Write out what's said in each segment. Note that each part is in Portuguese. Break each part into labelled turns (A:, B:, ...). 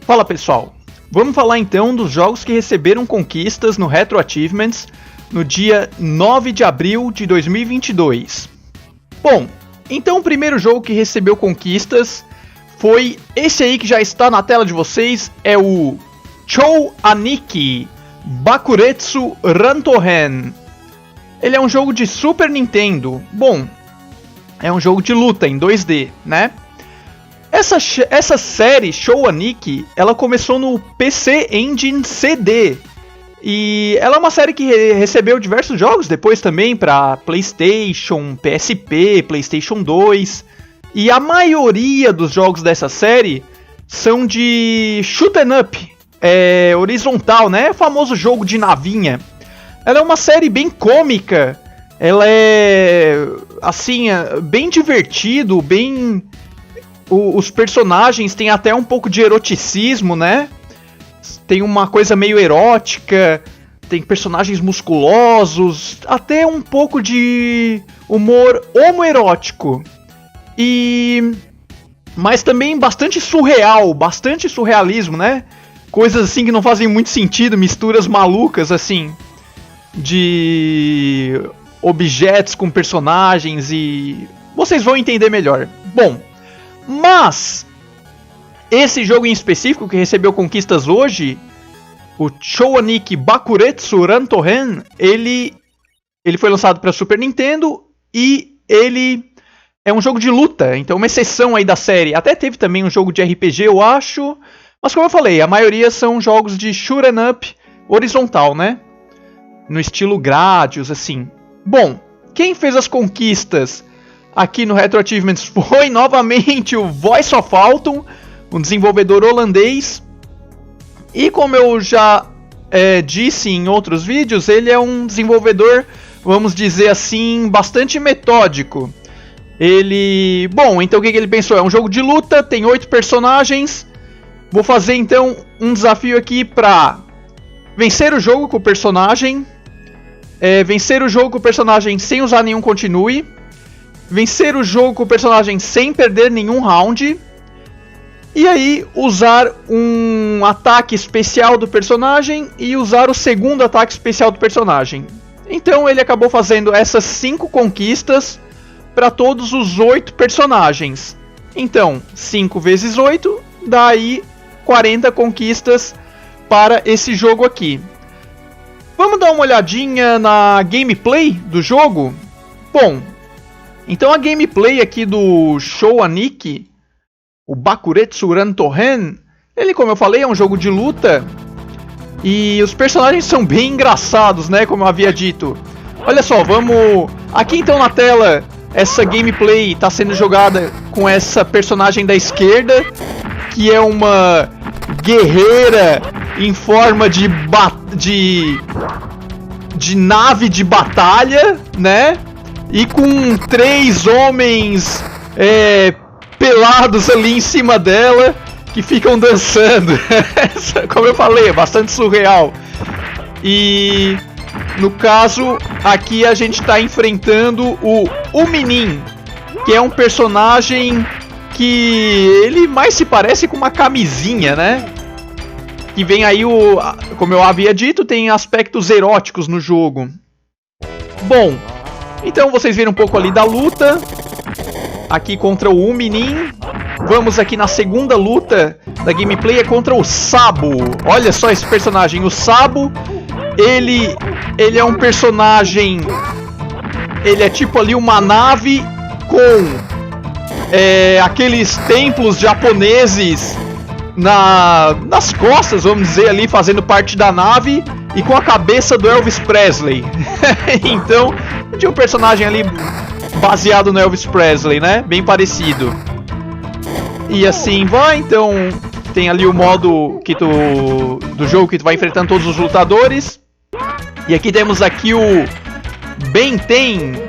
A: Fala pessoal, vamos falar então dos jogos que receberam conquistas no Retro Achievements no dia 9 de abril de 2022. Bom, então o primeiro jogo que recebeu conquistas foi esse aí que já está na tela de vocês, é o Chou Aniki Bakuretsu Rantohen. Ele é um jogo de Super Nintendo. Bom, é um jogo de luta em 2D, né? Essa série, Chou Aniki, ela começou no PC Engine CD. E ela é uma série que recebeu diversos jogos depois também para PlayStation, PSP, PlayStation 2. E a maioria dos jogos dessa série são de shoot 'em up, horizontal, né? O famoso jogo de navinha. Ela é uma série bem cômica, ela é, assim, bem divertido, bem... Os personagens têm até um pouco de eroticismo, né? Tem uma coisa meio erótica, tem personagens musculosos, até um pouco de humor homoerótico. Mas também bastante surreal, bastante surrealismo, né? Coisas assim que não fazem muito sentido, misturas malucas, assim, de objetos com personagens e... vocês vão entender melhor. Bom, mas esse jogo em específico que recebeu conquistas hoje, o Chou Aniki Bakuretsu Rantohen, ele foi lançado para Super Nintendo e ele é um jogo de luta, então uma exceção aí da série. Até teve também um jogo de RPG, eu acho, mas como eu falei, a maioria são jogos de shoot 'em up horizontal, né? No estilo Gradius, assim. Bom, quem fez as conquistas aqui no Retro Achievements foi novamente o Voice of Alton, um desenvolvedor holandês. E como eu já disse em outros vídeos, ele é um desenvolvedor, vamos dizer assim, bastante metódico. Bom, então o que ele pensou? É um jogo de luta, tem 8 personagens. Vou fazer então um desafio aqui pra vencer o jogo com o personagem. Vencer o jogo com o personagem sem usar nenhum continue. Vencer o jogo com o personagem sem perder nenhum round. E aí usar um ataque especial do personagem e usar o segundo ataque especial do personagem. Então ele acabou fazendo essas 5 conquistas para todos os 8 personagens. Então 5 vezes 8 dá aí 40 conquistas para esse jogo aqui. Vamos dar uma olhadinha na gameplay do jogo? Bom, então a gameplay aqui do Chou Aniki, o Bakuretsu Rantohen, ele, como eu falei, é um jogo de luta. E os personagens são bem engraçados, né? Como eu havia dito. Olha só, vamos... Aqui então na tela, essa gameplay está sendo jogada com essa personagem da esquerda, que é uma guerreira em forma de nave de batalha, né? E com 3 homens pelados ali em cima dela, que ficam dançando. Como eu falei, é bastante surreal. E no caso, aqui a gente está enfrentando o Uminin, que é um personagem que ele mais se parece com uma camisinha, né? Que vem aí como eu havia dito, tem aspectos eróticos no jogo. Bom, então vocês viram um pouco ali da luta aqui contra o Uminin. Vamos aqui na segunda luta da gameplay, é contra o Sabo. Olha só esse personagem, o Sabo. Ele é um personagem, ele é tipo ali uma nave com aqueles templos japoneses nas costas, vamos dizer ali, fazendo parte da nave, e com a cabeça do Elvis Presley. Então, tinha um personagem ali baseado no Elvis Presley, né? Bem parecido. E assim vai, então tem ali o modo do jogo que tu vai enfrentando todos os lutadores. E aqui temos aqui o Benten.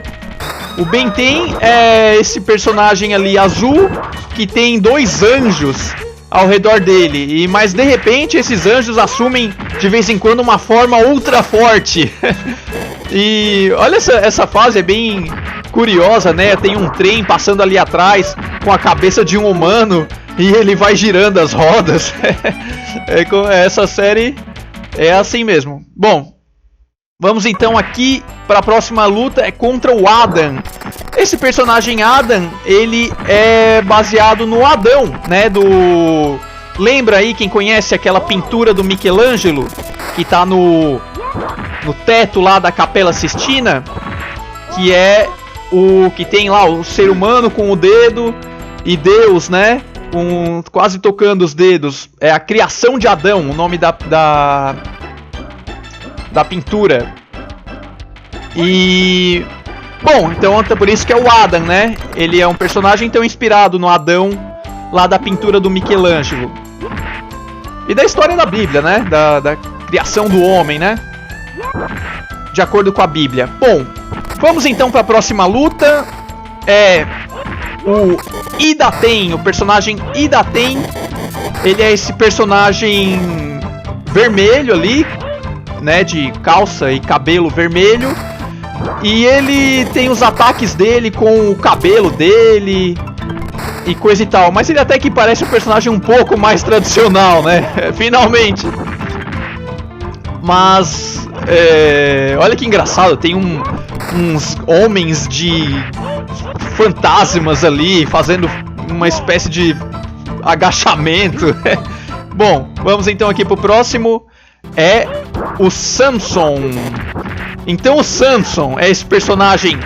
A: O Benten é esse personagem ali azul que tem 2 anjos ao redor dele. Mas de repente esses anjos assumem de vez em quando uma forma ultra forte. E olha essa fase, é bem curiosa, né? Tem um trem passando ali atrás com a cabeça de um humano e ele vai girando as rodas. Essa série é assim mesmo. Bom, vamos então aqui para a próxima luta, é contra o Adam. Esse personagem Adam, ele é baseado no Adão, né? Lembra aí, quem conhece aquela pintura do Michelangelo que tá no teto lá da Capela Sistina, que é o que tem lá o ser humano com o dedo e Deus, né? Quase tocando os dedos. É a criação de Adão, o nome da pintura. E bom, então por isso que é o Adam, né? Ele é um personagem então inspirado no Adão lá da pintura do Michelangelo. E da história da Bíblia, né? Da criação do homem, né? De acordo com a Bíblia. Bom, vamos então para a próxima luta. É o Idaten, o personagem Idaten. Ele é esse personagem vermelho ali, né? De calça e cabelo vermelho. E ele tem os ataques dele com o cabelo dele e coisa e tal. Mas ele até que parece um personagem um pouco mais tradicional, né? Finalmente. Mas olha que engraçado, tem uns homens de fantasmas ali fazendo uma espécie de agachamento. Bom, vamos então aqui pro próximo. É o Samson. Então o Samson é esse personagem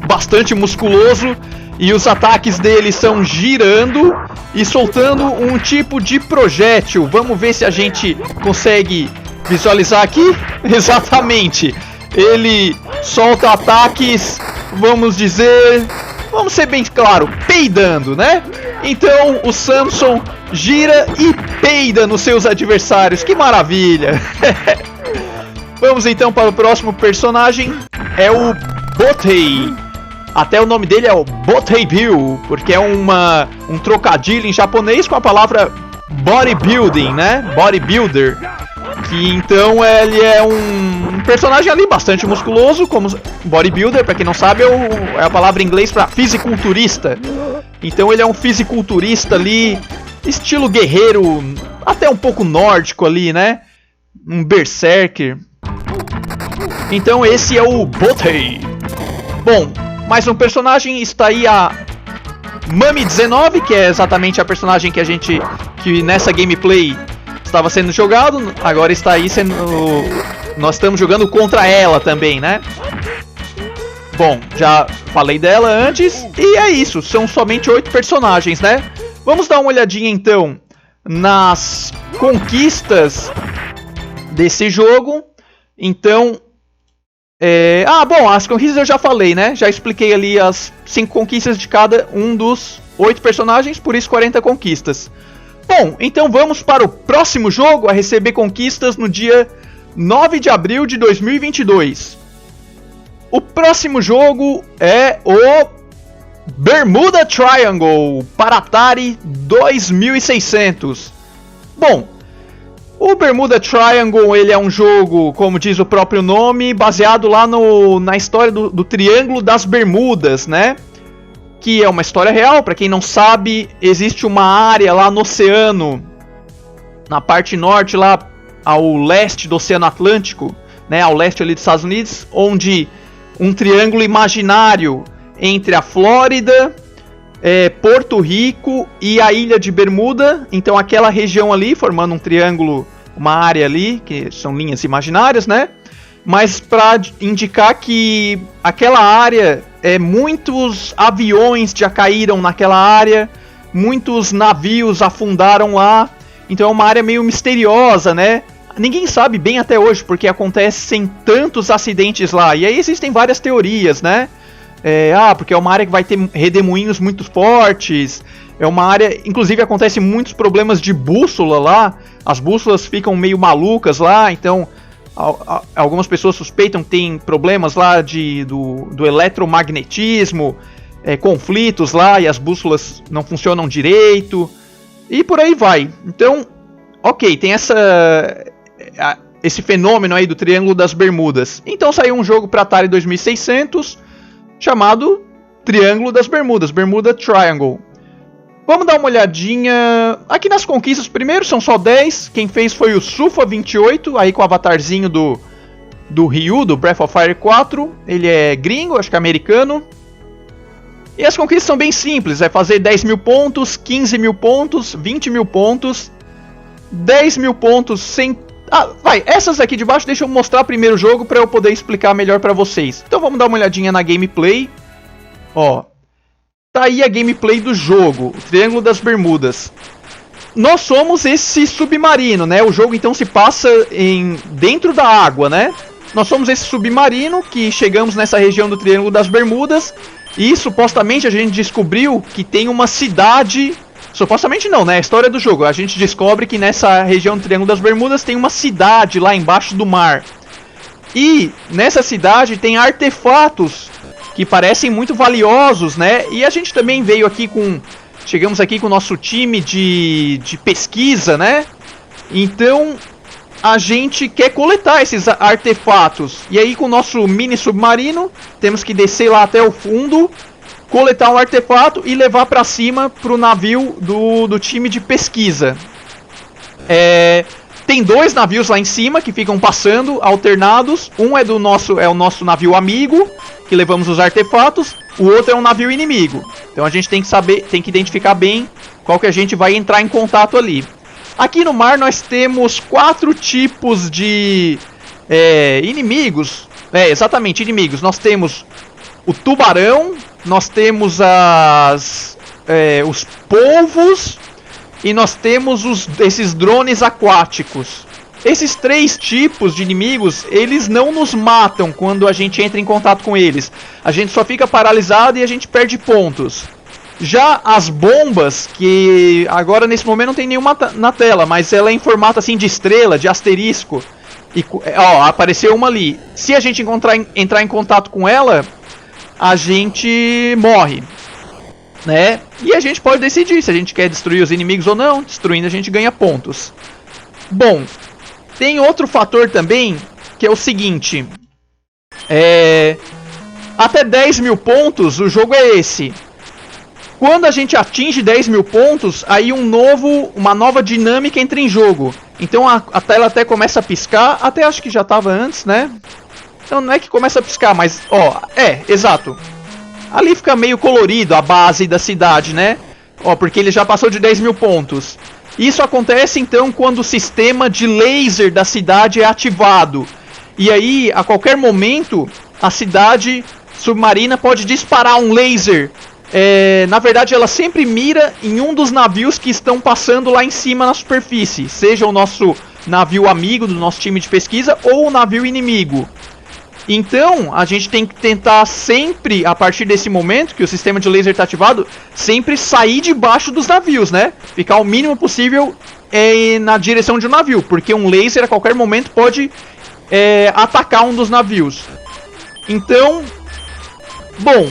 A: bastante musculoso e os ataques dele são girando e soltando um tipo de projétil. Vamos ver se a gente consegue visualizar aqui. Exatamente. Ele solta ataques, vamos ser bem claro, peidando, né? Então o Samson gira e peida nos seus adversários. Que maravilha! Vamos então para o próximo personagem. É o Botei. Até o nome dele é o Botei Bill, porque é um trocadilho em japonês com a palavra bodybuilding, né? Bodybuilder. Que então ele é um personagem ali bastante musculoso, como bodybuilder, para quem não sabe, é a palavra em inglês para fisiculturista. Então ele é um fisiculturista ali, estilo guerreiro, até um pouco nórdico ali, né? Um berserker. Então esse é o Botei. Bom, mais um personagem, está aí a Mami19, que é exatamente a personagem que nessa gameplay estava sendo jogado, agora está aí nós estamos jogando contra ela também, né? Bom, já falei dela antes, e é isso, são somente 8 personagens, né? Vamos dar uma olhadinha então nas conquistas desse jogo. Então, bom, as conquistas eu já falei, né? Já expliquei ali as 5 conquistas de cada um dos 8 personagens, por isso 40 conquistas. Bom, então vamos para o próximo jogo a receber conquistas no dia 9 de abril de 2022. O próximo jogo é o Bermuda Triangle para Atari 2600. Bom, o Bermuda Triangle ele é um jogo, como diz o próprio nome, baseado lá na história do Triângulo das Bermudas, né? Que é uma história real, para quem não sabe, existe uma área lá no oceano, na parte norte, lá ao leste do Oceano Atlântico, né, ao leste ali dos Estados Unidos, onde um triângulo imaginário entre a Flórida, Porto Rico e a ilha de Bermuda, então aquela região ali, formando um triângulo, uma área ali, que são linhas imaginárias, né? Mas para indicar que aquela área, muitos aviões já caíram naquela área, muitos navios afundaram lá, então é uma área meio misteriosa, né? Ninguém sabe bem até hoje porque acontecem tantos acidentes lá, e aí existem várias teorias, né? Porque é uma área que vai ter redemoinhos muito fortes, é uma área, inclusive acontecem muitos problemas de bússola lá, as bússolas ficam meio malucas lá, então algumas pessoas suspeitam que tem problemas lá do eletromagnetismo, conflitos lá e as bússolas não funcionam direito e por aí vai. Então, ok, tem esse fenômeno aí do Triângulo das Bermudas. Então saiu um jogo para Atari 2600 chamado Triângulo das Bermudas, Bermuda Triangle. Vamos dar uma olhadinha aqui nas conquistas. Primeiro são só 10, quem fez foi o Sufa28, aí com o avatarzinho do Ryu, do Breath of Fire 4. Ele é gringo, acho que é americano. E as conquistas são bem simples, é fazer 10 mil pontos, 15 mil pontos, 20 mil pontos, 10 mil pontos sem... essas aqui de baixo deixa eu mostrar primeiro o jogo para eu poder explicar melhor para vocês. Então vamos dar uma olhadinha na gameplay. Ó, tá aí a gameplay do jogo, o Triângulo das Bermudas. Nós somos esse submarino, né? O jogo então se passa dentro da água, né? Nós somos esse submarino que chegamos nessa região do Triângulo das Bermudas e supostamente a gente descobriu que tem uma cidade... Supostamente não, né? A história do jogo. A gente descobre que nessa região do Triângulo das Bermudas tem uma cidade lá embaixo do mar. E nessa cidade tem artefatos que parecem muito valiosos, né? E a gente também veio aqui chegamos aqui com o nosso time de pesquisa, né? Então a gente quer coletar esses artefatos. E aí com o nosso mini submarino temos que descer lá até o fundo, coletar um artefato e levar para cima pro navio do time de pesquisa. Tem 2 navios lá em cima que ficam passando alternados. Um é o nosso navio amigo, que levamos os artefatos. O outro é um navio inimigo. Então a gente tem que identificar bem qual que a gente vai entrar em contato ali. Aqui no mar nós temos 4 tipos de inimigos. Exatamente, inimigos. Nós temos o tubarão, nós temos os polvos e nós temos esses drones aquáticos. Esses 3 tipos de inimigos, eles não nos matam quando a gente entra em contato com eles. A gente só fica paralisado e a gente perde pontos. Já as bombas, que agora nesse momento não tem nenhuma na tela, mas ela é em formato assim de estrela, de asterisco. E, apareceu uma ali. Se a gente entrar em contato com ela, a gente morre, né? E a gente pode decidir se a gente quer destruir os inimigos ou não. Destruindo a gente ganha pontos. Bom, tem outro fator também, que é o seguinte. Até 10 mil pontos, o jogo é esse. Quando a gente atinge 10 mil pontos, aí uma nova dinâmica entra em jogo. Então a tela até começa a piscar, até acho que já estava antes, né? Então não é que começa a piscar, mas, exato. Ali fica meio colorido a base da cidade, né? Porque ele já passou de 10 mil pontos. Isso acontece então quando o sistema de laser da cidade é ativado. E aí, a qualquer momento, a cidade submarina pode disparar um laser. Na verdade, ela sempre mira em um dos navios que estão passando lá em cima na superfície. Seja o nosso navio amigo do nosso time de pesquisa ou o navio inimigo. Então, a gente tem que tentar sempre, a partir desse momento que o sistema de laser está ativado, sempre sair debaixo dos navios, né? Ficar o mínimo possível na direção de um navio, porque um laser a qualquer momento pode atacar um dos navios. Então, bom,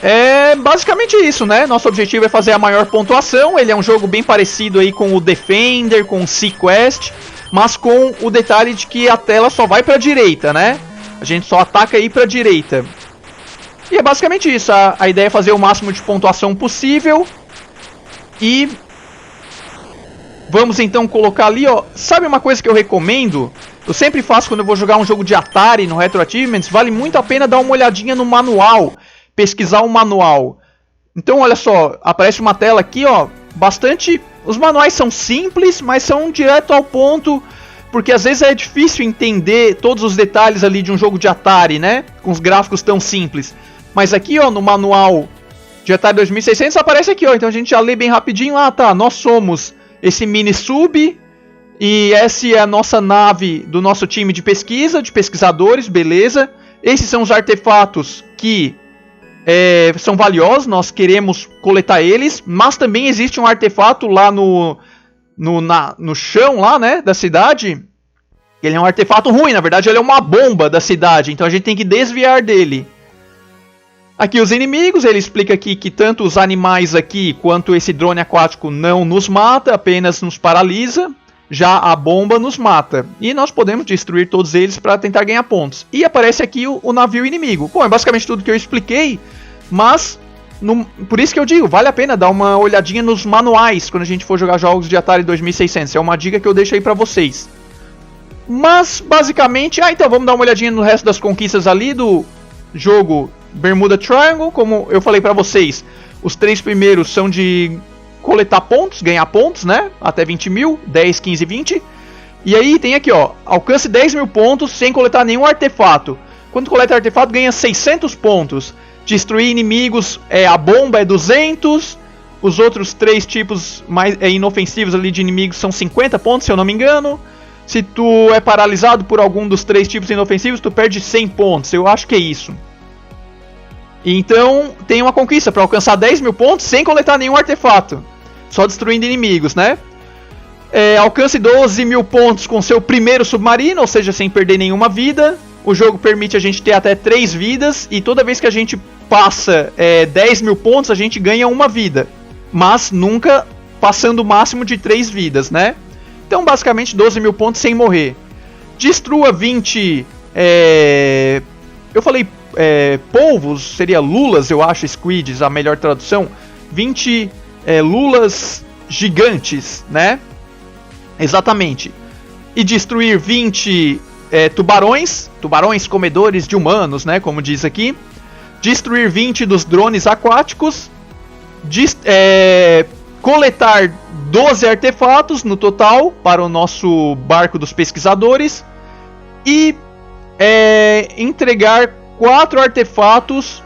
A: é basicamente isso, né? Nosso objetivo é fazer a maior pontuação. Ele é um jogo bem parecido aí com o Defender, com o Sequest, mas com o detalhe de que a tela só vai para a direita, né? A gente só ataca aí pra direita. E é basicamente isso. A ideia é fazer o máximo de pontuação possível. E vamos então colocar ali, Sabe uma coisa que eu recomendo? Eu sempre faço quando eu vou jogar um jogo de Atari no Retro Achievements. Vale muito a pena dar uma olhadinha no manual. Pesquisar o manual. Então olha só, aparece uma tela aqui, bastante... Os manuais são simples, mas são direto ao ponto... Porque às vezes é difícil entender todos os detalhes ali de um jogo de Atari, né? Com os gráficos tão simples. Mas aqui, no manual de Atari 2600 aparece aqui, Então a gente já lê bem rapidinho. Nós somos esse mini sub. E essa é a nossa nave do nosso time de pesquisa, de pesquisadores, beleza. Esses são os artefatos que são valiosos, nós queremos coletar eles. Mas também existe um artefato lá no chão lá, né, da cidade. Ele é um artefato ruim, na verdade ele é uma bomba da cidade, então a gente tem que desviar dele. Aqui os inimigos, ele explica aqui que tanto os animais aqui quanto esse drone aquático não nos mata, apenas nos paralisa. já a bomba nos mata. E nós podemos destruir todos eles para tentar ganhar pontos. E aparece aqui o navio inimigo. Bom, é basicamente tudo que eu expliquei, mas por isso que eu digo, vale a pena dar uma olhadinha nos manuais quando a gente for jogar jogos de Atari 2600. É uma dica que eu deixo aí para vocês. Mas, basicamente, então vamos dar uma olhadinha no resto das conquistas ali do jogo Bermuda Triangle. Como eu falei para vocês, os 3 primeiros são de coletar pontos, ganhar pontos, né? Até 20 mil, 10, 15, 20. E aí tem aqui, ó, alcance 10 mil pontos sem coletar nenhum artefato. Quando coleta artefato, ganha 600 pontos. Destruir inimigos, a bomba é 200. Os outros 3 tipos mais inofensivos ali de inimigos são 50 pontos, se eu não me engano. Se tu é paralisado por algum dos 3 tipos inofensivos, tu perde 100 pontos. Eu acho que é isso. Então, tem uma conquista para alcançar 10 mil pontos sem coletar nenhum artefato. Só destruindo inimigos, né? Alcance 12 mil pontos com seu primeiro submarino, ou seja, sem perder nenhuma vida. O jogo permite a gente ter até 3 vidas. E toda vez que a gente passa 10 mil pontos, a gente ganha uma vida. Mas nunca passando o máximo de 3 vidas, né? Então, basicamente, 12 mil pontos sem morrer. Destrua 20... eu falei polvos, seria lulas, eu acho, squids, a melhor tradução. 20 lulas gigantes, né? Exatamente. E destruir 20 tubarões comedores de humanos, né? Como diz aqui. Destruir 20 dos drones aquáticos. Coletar 12 artefatos no total para o nosso barco dos pesquisadores. E entregar 4 artefatos.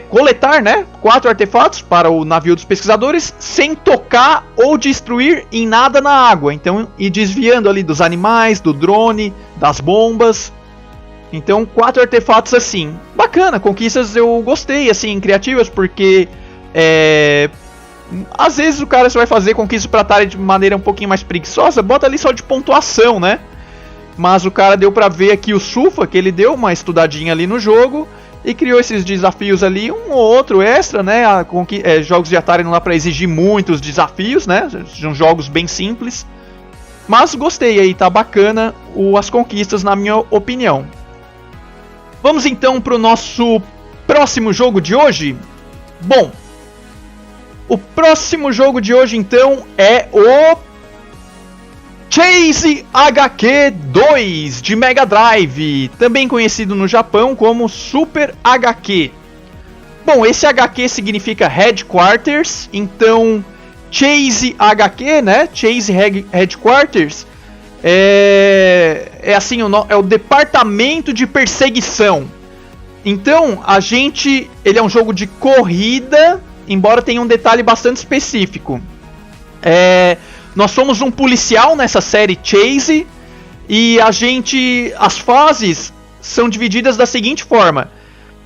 A: Coletar, né? 4 artefatos para o navio dos pesquisadores sem tocar ou destruir em nada na água. Então, ir desviando ali dos animais, do drone, das bombas. Então, 4 artefatos assim. Bacana, conquistas eu gostei, assim, criativas, porque às vezes o cara só vai fazer conquistas para Atari de maneira um pouquinho mais preguiçosa, bota ali só de pontuação, né? Mas o cara deu pra ver aqui o Sufa, que ele deu uma estudadinha ali no jogo e criou esses desafios ali, um ou outro extra, né? Jogos de Atari não dá pra exigir muitos desafios, né? São jogos bem simples. Mas gostei aí, tá bacana as conquistas na minha opinião. Vamos então pro nosso próximo jogo de hoje? Bom, o próximo jogo de hoje então é o Chase HQ 2 de Mega Drive, também conhecido no Japão como Super HQ. Bom, esse HQ significa Headquarters, então Chase HQ, né? Chase Headquarters assim, é o departamento de perseguição. Então, ele é um jogo de corrida, embora tenha um detalhe bastante específico. Nós somos um policial nessa série Chase e as fases são divididas da seguinte forma.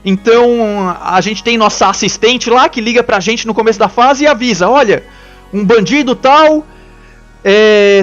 A: Então, a gente tem nossa assistente lá que liga pra gente no começo da fase e avisa: olha, um bandido tal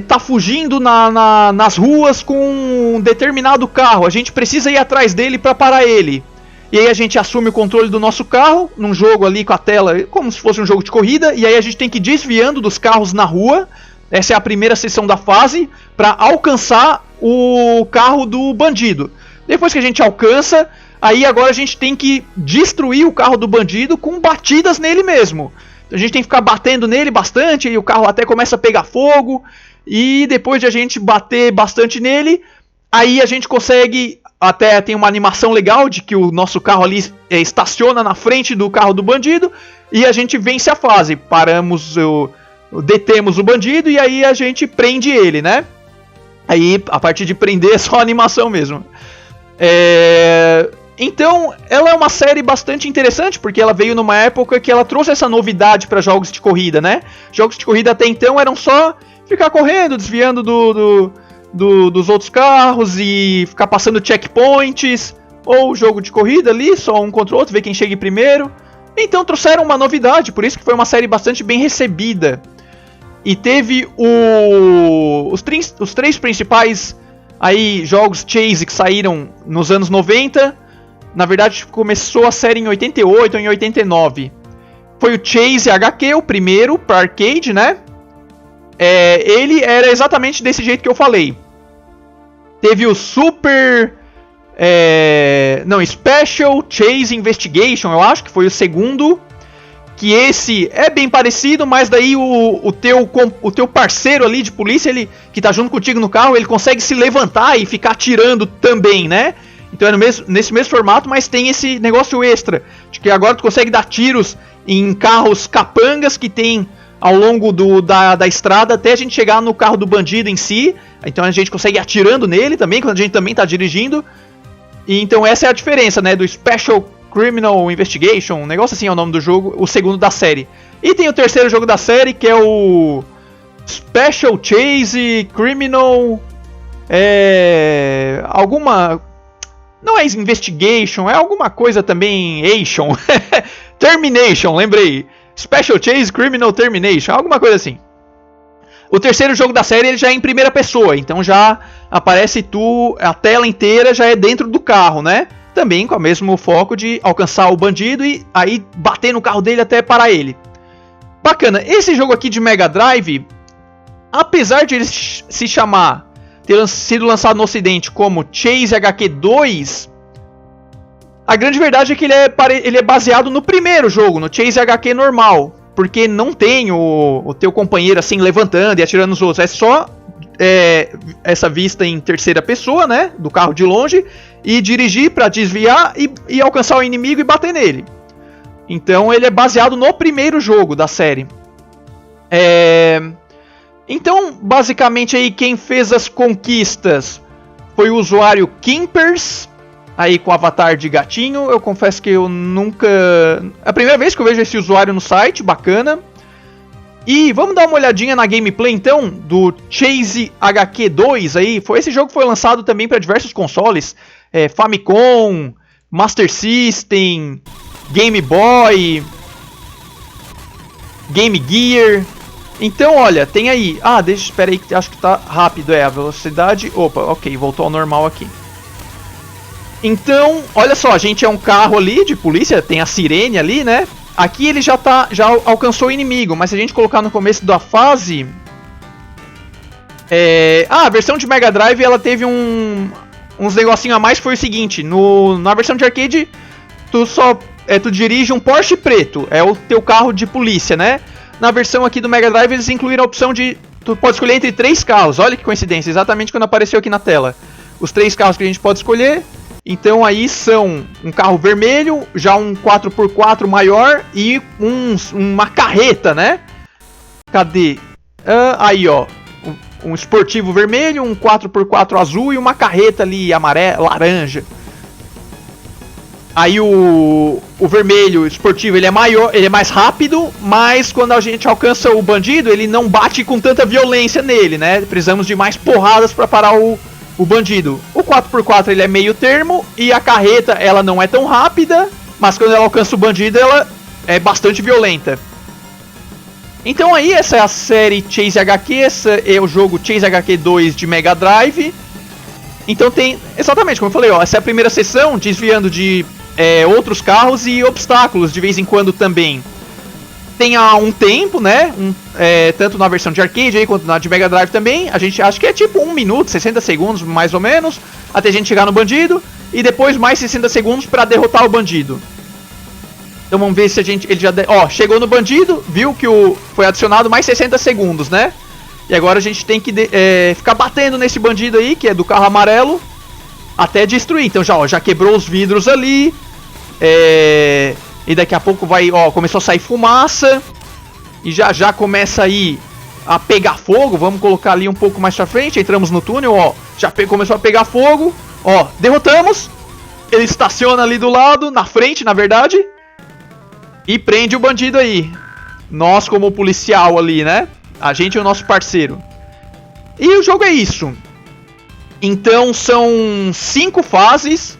A: tá fugindo nas ruas com um determinado carro, a gente precisa ir atrás dele pra parar ele. E aí a gente assume o controle do nosso carro, num jogo ali com a tela, como se fosse um jogo de corrida, e aí a gente tem que ir desviando dos carros na rua. Essa é a primeira seção da fase, para alcançar o carro do bandido. Depois que a gente alcança, aí agora a gente tem que destruir o carro do bandido com batidas nele mesmo. Então a gente tem que ficar batendo nele bastante, e o carro até começa a pegar fogo. E depois de a gente bater bastante nele, aí a gente consegue... Até tem uma animação legal de que o nosso carro ali estaciona na frente do carro do bandido. E a gente vence a fase. Detemos o bandido e aí a gente prende ele, né? Aí, a partir de prender, é só animação mesmo. Então, ela é uma série bastante interessante, porque ela veio numa época que ela trouxe essa novidade para jogos de corrida, né? Jogos de corrida até então eram só ficar correndo, desviando dos outros carros e ficar passando checkpoints, ou jogo de corrida ali, só um contra o outro, ver quem chega primeiro. Então trouxeram uma novidade, por isso que foi uma série bastante bem recebida. E teve os 3 principais aí, jogos Chase que saíram nos anos 90. Na verdade começou a série em 88 ou em 89. Foi o Chase HQ, o primeiro, para arcade, né? ele era exatamente desse jeito que eu falei. Teve o Super... Special Chase Investigation, eu acho que foi o segundo. Que esse é bem parecido, mas daí o teu parceiro ali de polícia, ele que tá junto contigo no carro, ele consegue se levantar e ficar atirando também, né? Então é nesse mesmo formato, mas tem esse negócio extra, de que agora tu consegue dar tiros em carros capangas que tem ao longo da estrada até a gente chegar no carro do bandido em si. Então a gente consegue ir atirando nele também, quando a gente também tá dirigindo. E então essa é a diferença, né, do Special Criminal Investigation, um negócio assim é o nome do jogo, o segundo da série. E tem o terceiro jogo da série, que é o Special Chase Criminal... alguma... Não é Investigation, é alguma coisa também... Ation. Termination, lembrei. Special Chase Criminal Termination, alguma coisa assim. O terceiro jogo da série ele já é em primeira pessoa, então já aparece a tela inteira já é dentro do carro, né? Também com o mesmo foco de alcançar o bandido e aí bater no carro dele até parar ele. Bacana, esse jogo aqui de Mega Drive, apesar de ele se chamar, ter sido lançado no ocidente como Chase HQ 2, a grande verdade é que ele é baseado no primeiro jogo, no Chase HQ normal, porque não tem o teu companheiro assim levantando e atirando nos outros, é só essa vista em terceira pessoa, né, do carro de longe, e dirigir para desviar e alcançar o inimigo e bater nele. Então ele é baseado no primeiro jogo da série. Então basicamente aí quem fez as conquistas foi o usuário Kimpers, aí com o avatar de gatinho. Eu confesso que eu nunca... É a primeira vez que eu vejo esse usuário no site, bacana. E vamos dar uma olhadinha na gameplay então do Chase HQ 2 aí. Esse jogo foi lançado também para diversos consoles, Famicom, Master System, Game Boy, Game Gear. Então olha, tem aí... espera aí, acho que tá rápido, a velocidade... Opa, ok, voltou ao normal aqui. Então, olha só, a gente é um carro ali de polícia, tem a sirene ali, né? Aqui ele já alcançou o inimigo, mas se a gente colocar no começo da fase... a versão de Mega Drive ela teve uns negocinho a mais, foi o seguinte, na versão de arcade tu dirige um Porsche preto, é o teu carro de polícia, né? Na versão aqui do Mega Drive eles incluíram a opção de tu pode escolher entre 3 carros, olha que coincidência, exatamente quando apareceu aqui na tela. Os 3 carros que a gente pode escolher, então aí são um carro vermelho, já um 4x4 maior e uma carreta, né? Cadê? Aí ó, um esportivo vermelho, um 4x4 azul e uma carreta ali amarela, laranja. Aí o vermelho esportivo ele é maior, ele é mais rápido, mas quando a gente alcança o bandido, ele não bate com tanta violência nele, né? Precisamos de mais porradas para parar o bandido. O 4x4 ele é meio termo e a carreta ela não é tão rápida, mas quando ela alcança o bandido ela é bastante violenta. Então aí essa é a série Chase HQ, esse é o jogo Chase HQ 2 de Mega Drive. Então tem, exatamente como eu falei, ó, essa é a primeira sessão, desviando de outros carros e obstáculos de vez em quando também. Tem um tempo, né? Tanto na versão de arcade aí, quanto na de Mega Drive também. A gente acha que é tipo 1 minuto, 60 segundos mais ou menos, até a gente chegar no bandido. E depois mais 60 segundos para derrotar o bandido. Então vamos ver se ele já... chegou no bandido, viu que foi adicionado mais 60 segundos, né? E agora a gente tem que ficar batendo nesse bandido aí, que é do carro amarelo, até destruir. Então já quebrou os vidros ali. E daqui a pouco começou a sair fumaça. E já começa aí a pegar fogo. Vamos colocar ali um pouco mais pra frente. Entramos no túnel, já começou a pegar fogo. Derrotamos. Ele estaciona ali do lado, na frente, na verdade. E prende o bandido aí. Nós como policial ali, né? A gente é o nosso parceiro. E o jogo é isso. Então são 5 fases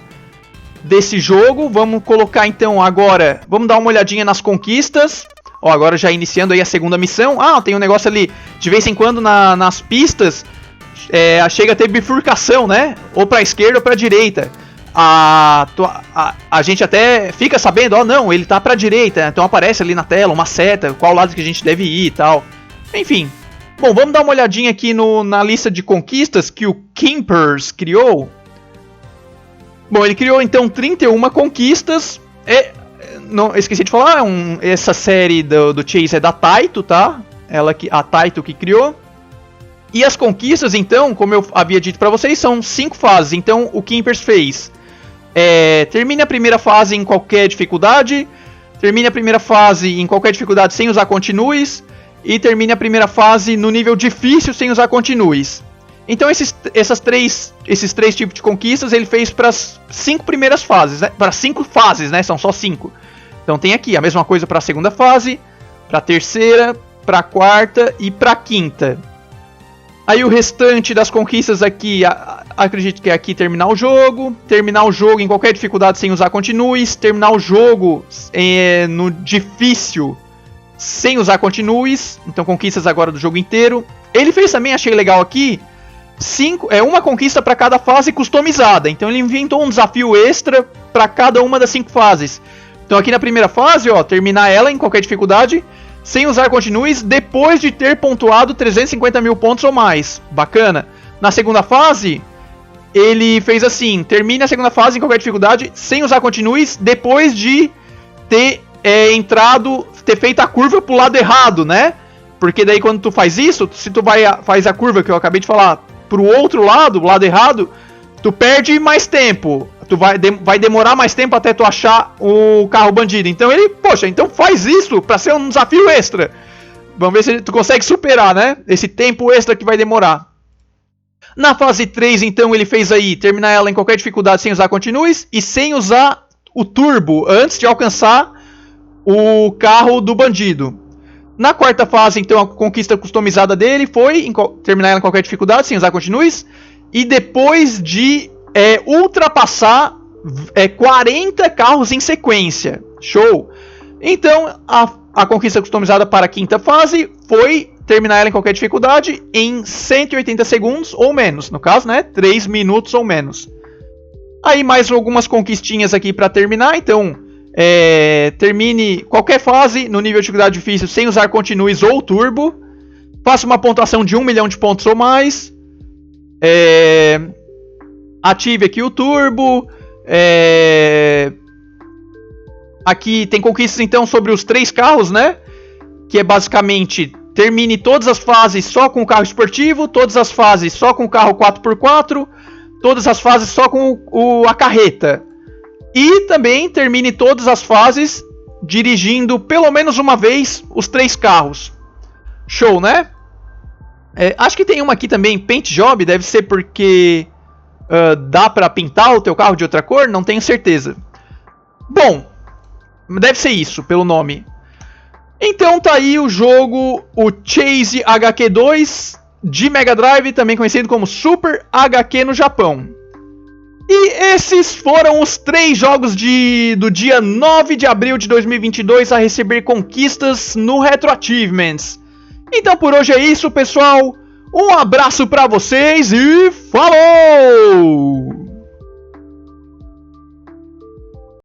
A: desse jogo. Vamos colocar então agora, vamos dar uma olhadinha nas conquistas. Agora já iniciando aí a segunda missão. Tem um negócio ali, de vez em quando nas pistas chega a ter bifurcação, né? Ou pra esquerda ou pra direita. A gente até fica sabendo, não, ele tá pra direita. Então aparece ali na tela uma seta, qual lado que a gente deve ir e tal. Enfim, Bom, vamos dar uma olhadinha aqui na lista de conquistas que o Kimpers criou. Bom, ele criou então 31 conquistas. Não, esqueci de falar, essa série do Chase é da Taito, tá? A Taito que criou. E as conquistas, então, como eu havia dito pra vocês, são 5 fases. Então, o Kimpers fez... termine a primeira fase em qualquer dificuldade. Termine a primeira fase em qualquer dificuldade sem usar continues. E termine a primeira fase no nível difícil sem usar continues. Então, esses três tipos de conquistas ele fez para as 5 primeiras fases, né? Para 5 fases, né? São só 5. Então, tem aqui a mesma coisa para a segunda fase, para a terceira, para a quarta e para a quinta. Aí o restante das conquistas aqui, acredito que é aqui terminar o jogo em qualquer dificuldade sem usar continues, terminar o jogo no difícil sem usar continues, então conquistas agora do jogo inteiro. Ele fez também, achei legal aqui, uma conquista para cada fase customizada, então ele inventou um desafio extra para cada uma das 5 fases. Então aqui na primeira fase, ó, terminar ela em qualquer dificuldade sem usar continues depois de ter pontuado 350 mil pontos ou mais. Bacana. Na segunda fase, ele fez assim, termine a segunda fase em qualquer dificuldade sem usar continues depois de ter ter feito a curva pro lado errado, né? Porque daí quando tu faz isso, se tu faz a curva que eu acabei de falar pro outro lado, o lado errado, tu perde mais tempo. Tu vai demorar mais tempo até tu achar o carro bandido. Então então faz isso pra ser um desafio extra. Vamos ver se tu consegue superar, né? Esse tempo extra que vai demorar. Na fase 3, então, ele fez aí, terminar ela em qualquer dificuldade sem usar continues e sem usar o turbo antes de alcançar o carro do bandido. Na quarta fase, então, a conquista customizada dele foi terminar ela em qualquer dificuldade sem usar continues e depois de ultrapassar 40 carros em sequência. Show! Então, a conquista customizada para a quinta fase foi terminar ela em qualquer dificuldade em 180 segundos ou menos. No caso, né? 3 minutos ou menos. Aí mais algumas conquistinhas aqui para terminar. Então, termine qualquer fase no nível de dificuldade difícil sem usar continues ou turbo. Faça uma pontuação de 1 milhão de pontos ou mais. Ative aqui o turbo. Aqui tem conquistas então sobre os 3 carros, né? Que é basicamente termine todas as fases só com o carro esportivo, todas as fases só com o carro 4x4, todas as fases só com a carreta. E também termine todas as fases dirigindo pelo menos uma vez os 3 carros. Show, né? Acho que tem uma aqui também, Paint Job, deve ser porque dá pra pintar o teu carro de outra cor, não tenho certeza. Bom, deve ser isso, pelo nome. Então tá aí o jogo, o Chase HQ2 de Mega Drive, também conhecido como Super HQ no Japão. E esses foram os 3 jogos do dia 9 de abril de 2022 a receber conquistas no Retro Achievements. Então por hoje é isso, pessoal. Um abraço pra vocês e falou!